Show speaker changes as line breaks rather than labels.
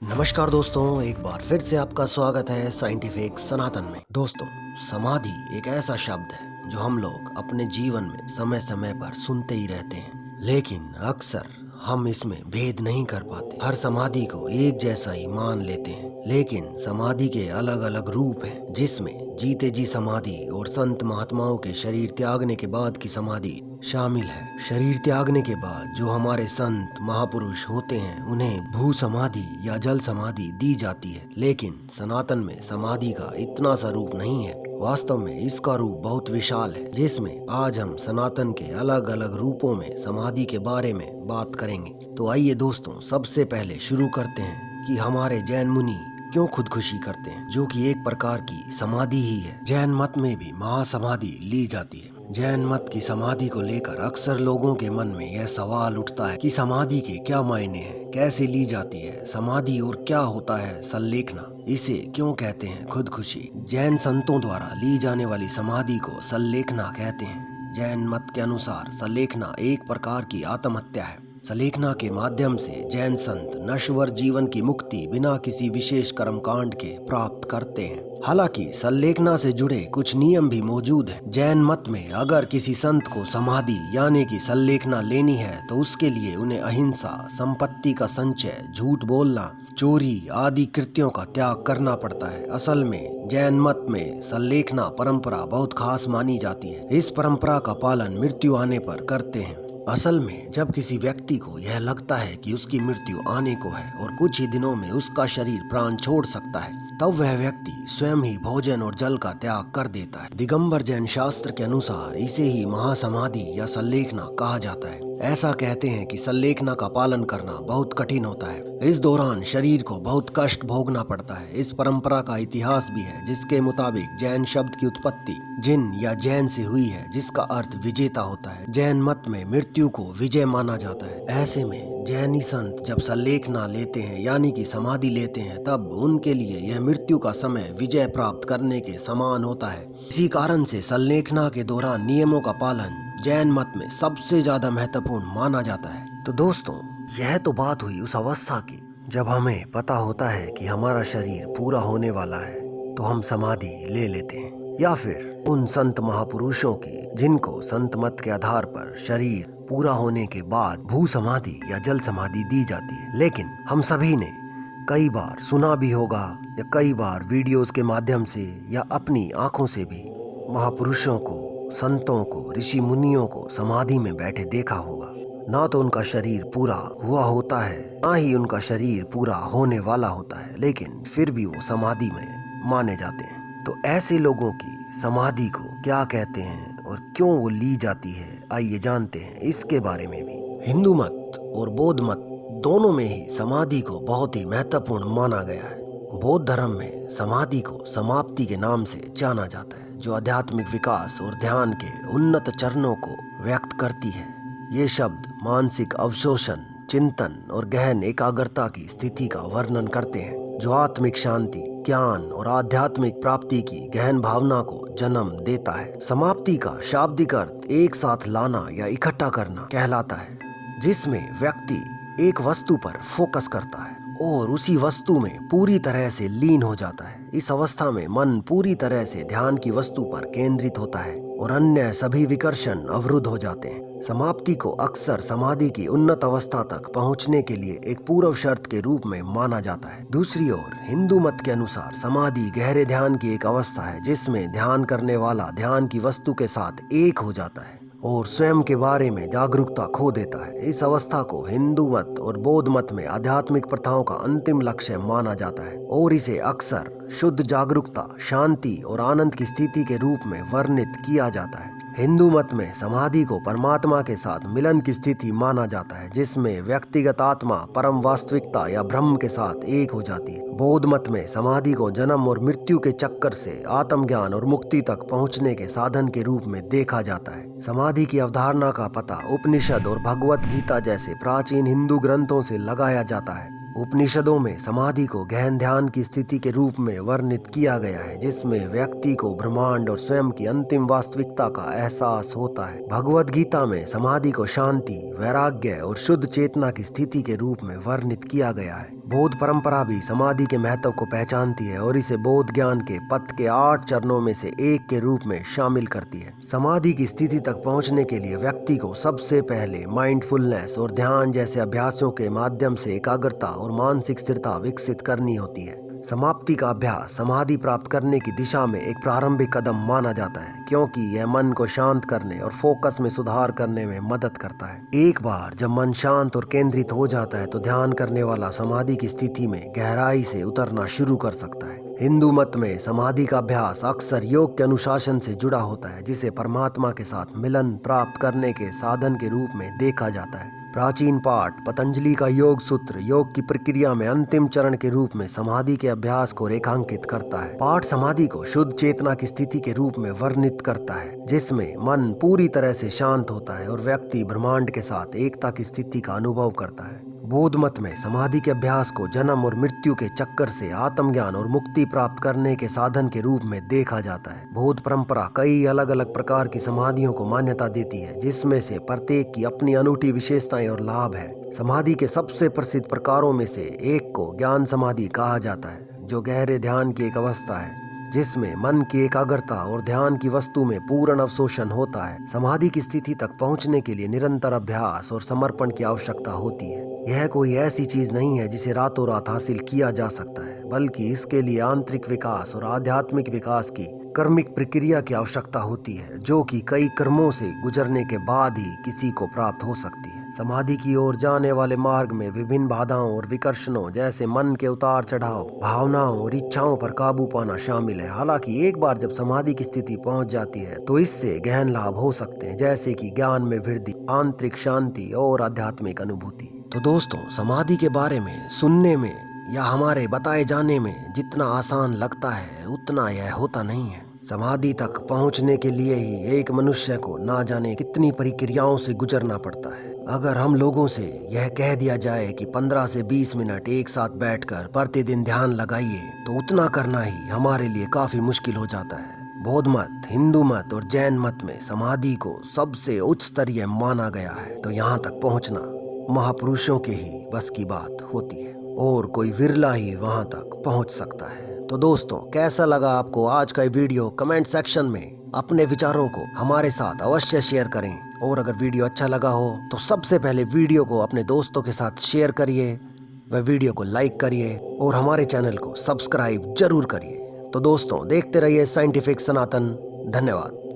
नमस्कार दोस्तों, एक बार फिर से आपका स्वागत है साइंटिफिक सनातन में। दोस्तों, समाधि एक ऐसा शब्द है जो हम लोग अपने जीवन में समय समय पर सुनते ही रहते हैं, लेकिन अक्सर हम इसमें भेद नहीं कर पाते। हर समाधि को एक जैसा ही मान लेते हैं, लेकिन समाधि के अलग अलग रूप हैं, जिसमें जीते जी समाधि और संत महात्माओं के शरीर त्यागने के बाद की समाधि शामिल है। शरीर त्यागने के बाद जो हमारे संत महापुरुष होते हैं, उन्हें भू समाधि या जल समाधि दी जाती है, लेकिन सनातन में समाधि का इतना सा रूप नहीं है। वास्तव में इसका रूप बहुत विशाल है, जिसमें आज हम सनातन के अलग अलग रूपों में समाधि के बारे में बात करेंगे। तो आइए दोस्तों, सबसे पहले शुरू करते हैं कि हमारे जैन मुनि क्यों खुदकुशी करते हैं, जो कि एक प्रकार की समाधि ही है। जैन मत में भी महासमाधि ली जाती है। जैन मत की समाधि को लेकर अक्सर लोगों के मन में यह सवाल उठता है कि समाधि के क्या मायने हैं, कैसे ली जाती है समाधि और क्या होता है सल्लेखना, इसे क्यों कहते हैं खुदकुशी। जैन संतों द्वारा ली जाने वाली समाधि को सल्लेखना कहते हैं। जैन मत के अनुसार सल्लेखना एक प्रकार की आत्महत्या है। सल्लेखना के माध्यम से जैन संत नश्वर जीवन की मुक्ति बिना किसी विशेष कर्मकांड के प्राप्त करते हैं। हालांकि सल्लेखना से जुड़े कुछ नियम भी मौजूद हैं। जैन मत में अगर किसी संत को समाधि यानी कि सल्लेखना लेनी है तो उसके लिए उन्हें अहिंसा, संपत्ति का संचय, झूठ बोलना, चोरी आदि कृत्यों का त्याग करना पड़ता है। असल में जैन मत में सल्लेखना परंपरा बहुत खास मानी जाती है। इस परंपरा का पालन मृत्यु आने पर करते हैं। असल में जब किसी व्यक्ति को यह लगता है कि उसकी मृत्यु आने को है और कुछ ही दिनों में उसका शरीर प्राण छोड़ सकता है, तब वह व्यक्ति स्वयं ही भोजन और जल का त्याग कर देता है। दिगंबर जैन शास्त्र के अनुसार इसे ही महासमाधि या सल्लेखना कहा जाता है। ऐसा कहते हैं कि सल्लेखना का पालन करना बहुत कठिन होता है। इस दौरान शरीर को बहुत कष्ट भोगना पड़ता है। इस परंपरा का इतिहास भी है, जिसके मुताबिक जैन शब्द की उत्पत्ति जिन या जैन से हुई है, जिसका अर्थ विजेता होता है। जैन मत में मृत्यु को विजय माना जाता है। ऐसे में जैनी संत जब सल्लेखना लेते हैं यानी कि समाधि लेते हैं, तब उनके लिए यह मृत्यु का समय विजय प्राप्त करने के समान होता है। इसी कारण से सल्लेखना के दौरान नियमों का पालन जैन मत में सबसे ज्यादा महत्वपूर्ण माना जाता है। तो दोस्तों, यह तो बात हुई उस अवस्था की जब हमें पता होता है कि हमारा शरीर पूरा होने वाला है, तो हम समाधि ले लेते हैं, या फिर उन संत महापुरुषों की जिनको संत मत के आधार पर शरीर पूरा होने के बाद भू समाधि या जल समाधि दी जाती है। लेकिन हम सभी ने कई बार सुना भी होगा या कई बार वीडियोस के माध्यम से या अपनी आंखों से भी महापुरुषों को, संतों को, ऋषि मुनियों को समाधि में बैठे देखा होगा। ना तो उनका शरीर पूरा हुआ होता है, ना ही उनका शरीर पूरा होने वाला होता है, लेकिन फिर भी वो समाधि में माने जाते हैं। तो ऐसे लोगों की समाधि को क्या कहते हैं और क्यों वो ली जाती है, आइए जानते हैं इसके बारे में भी। हिंदू मत और बौद्ध मत दोनों में ही समाधि को बहुत ही महत्वपूर्ण माना गया है। बौद्ध धर्म में समाधि को समाप्ति के नाम से जाना जाता है, जो आध्यात्मिक विकास और ध्यान के उन्नत चरणों को व्यक्त करती है। ये शब्द मानसिक अवशोषण, चिंतन और गहन एकाग्रता की स्थिति का वर्णन करते हैं, जो आत्मिक शांति, ज्ञान और आध्यात्मिक प्राप्ति की गहन भावना को जन्म देता है। समाप्ति का शाब्दिक अर्थ एक साथ लाना या इकट्ठा करना कहलाता है, जिसमें व्यक्ति एक वस्तु पर फोकस करता है और उसी वस्तु में पूरी तरह से लीन हो जाता है। इस अवस्था में मन पूरी तरह से ध्यान की वस्तु पर केंद्रित होता है और अन्य सभी विकर्षण अवरुद्ध हो जाते हैं। समाप्ति को अक्सर समाधि की उन्नत अवस्था तक पहुंचने के लिए एक पूर्व शर्त के रूप में माना जाता है। दूसरी ओर हिंदू मत के अनुसार समाधि गहरे ध्यान की एक अवस्था है, जिसमें ध्यान करने वाला ध्यान की वस्तु के साथ एक हो जाता है और स्वयं के बारे में जागरूकता खो देता है। इस अवस्था को हिंदू मत और बौद्ध मत में आध्यात्मिक प्रथाओं का अंतिम लक्ष्य माना जाता है और इसे अक्सर शुद्ध जागरूकता, शांति और आनंद की स्थिति के रूप में वर्णित किया जाता है। हिंदू मत में समाधि को परमात्मा के साथ मिलन की स्थिति माना जाता है, जिसमें व्यक्तिगत आत्मा परम वास्तविकता या ब्रह्म के साथ एक हो जाती है। बौद्ध मत में समाधि को जन्म और मृत्यु के चक्कर से आत्मज्ञान और मुक्ति तक पहुंचने के साधन के रूप में देखा जाता है। समाधि की अवधारणा का पता उपनिषद और भगवत गीता जैसे प्राचीन हिंदू ग्रंथों से लगाया जाता है। उपनिषदों में समाधि को गहन ध्यान की स्थिति के रूप में वर्णित किया गया है, जिसमें व्यक्ति को ब्रह्मांड और स्वयं की अंतिम वास्तविकता का एहसास होता है। भगवत गीता में समाधि को शांति, वैराग्य और शुद्ध चेतना की स्थिति के रूप में वर्णित किया गया है। बौद्ध परंपरा भी समाधि के महत्व को पहचानती है और इसे बौद्ध ज्ञान के पथ के 8 चरणों में से एक के रूप में शामिल करती है। समाधि की स्थिति तक पहुंचने के लिए व्यक्ति को सबसे पहले माइंडफुलनेस और ध्यान जैसे अभ्यासों के माध्यम से एकाग्रता और मानसिक स्थिरता विकसित करनी होती है। समाप्ति का अभ्यास समाधि प्राप्त करने की दिशा में एक प्रारंभिक कदम माना जाता है, क्योंकि यह मन को शांत करने और फोकस में सुधार करने में मदद करता है। एक बार जब मन शांत और केंद्रित हो जाता है तो ध्यान करने वाला समाधि की स्थिति में गहराई से उतरना शुरू कर सकता है। हिंदू मत में समाधि का अभ्यास अक्सर योग के अनुशासन से जुड़ा होता है, जिसे परमात्मा के साथ मिलन प्राप्त करने के साधन के रूप में देखा जाता है। प्राचीन पाठ पतंजलि का योग सूत्र योग की प्रक्रिया में अंतिम चरण के रूप में समाधि के अभ्यास को रेखांकित करता है। पाठ समाधि को शुद्ध चेतना की स्थिति के रूप में वर्णित करता है, जिसमें मन पूरी तरह से शांत होता है और व्यक्ति ब्रह्मांड के साथ एकता की स्थिति का अनुभव करता है। बौद्ध मत में समाधि के अभ्यास को जन्म और मृत्यु के चक्कर से आत्मज्ञान और मुक्ति प्राप्त करने के साधन के रूप में देखा जाता है। बौद्ध परंपरा कई अलग अलग प्रकार की समाधियों को मान्यता देती है, जिसमें से प्रत्येक की अपनी अनूठी विशेषताएं और लाभ है। समाधि के सबसे प्रसिद्ध प्रकारों में से एक को ज्ञान समाधि कहा जाता है, जो गहरे ध्यान की एक अवस्था है जिसमें मन की एकाग्रता और ध्यान की वस्तु में पूर्ण अवशोषण होता है। समाधि की स्थिति तक पहुंचने के लिए निरंतर अभ्यास और समर्पण की आवश्यकता होती है। यह कोई ऐसी चीज नहीं है जिसे रातों रात हासिल किया जा सकता है, बल्कि इसके लिए आंतरिक विकास और आध्यात्मिक विकास की कर्मिक प्रक्रिया की आवश्यकता होती है, जो कि कई कर्मों से गुजरने के बाद ही किसी को प्राप्त हो सकती है। समाधि की ओर जाने वाले मार्ग में विभिन्न बाधाओं और विकर्षणों जैसे मन के उतार चढ़ाव, भावनाओं और इच्छाओं पर काबू पाना शामिल है। हालांकि एक बार जब समाधि की स्थिति पहुंच जाती है तो इससे गहन लाभ हो सकते हैं, जैसे कि ज्ञान में वृद्धि, आंतरिक शांति और आध्यात्मिक अनुभूति। तो दोस्तों, समाधि के बारे में सुनने में या हमारे बताए जाने में जितना आसान लगता है उतना यह होता नहीं है। समाधि तक पहुंचने के लिए ही एक मनुष्य को ना जाने कितनी प्रक्रियाओं से गुजरना पड़ता है। अगर हम लोगों से यह कह दिया जाए कि 15 से 20 मिनट एक साथ बैठकर प्रतिदिन ध्यान लगाइए, तो उतना करना ही हमारे लिए काफी मुश्किल हो जाता है। बौद्ध मत, हिंदू मत और जैन मत में समाधि को सबसे उच्च स्तरीय माना गया है, तो यहाँ तक पहुँचना महापुरुषों के ही बस की बात होती है और कोई विरला ही वहां तक पहुंच सकता है। तो दोस्तों, कैसा लगा आपको आज का ये वीडियो? कमेंट सेक्शन में अपने विचारों को हमारे साथ अवश्य शेयर करें, और अगर वीडियो अच्छा लगा हो तो सबसे पहले वीडियो को अपने दोस्तों के साथ शेयर करिए, वह वीडियो को लाइक करिए और हमारे चैनल को सब्सक्राइब जरूर करिए। तो दोस्तों, देखते रहिए साइंटिफिक सनातन। धन्यवाद।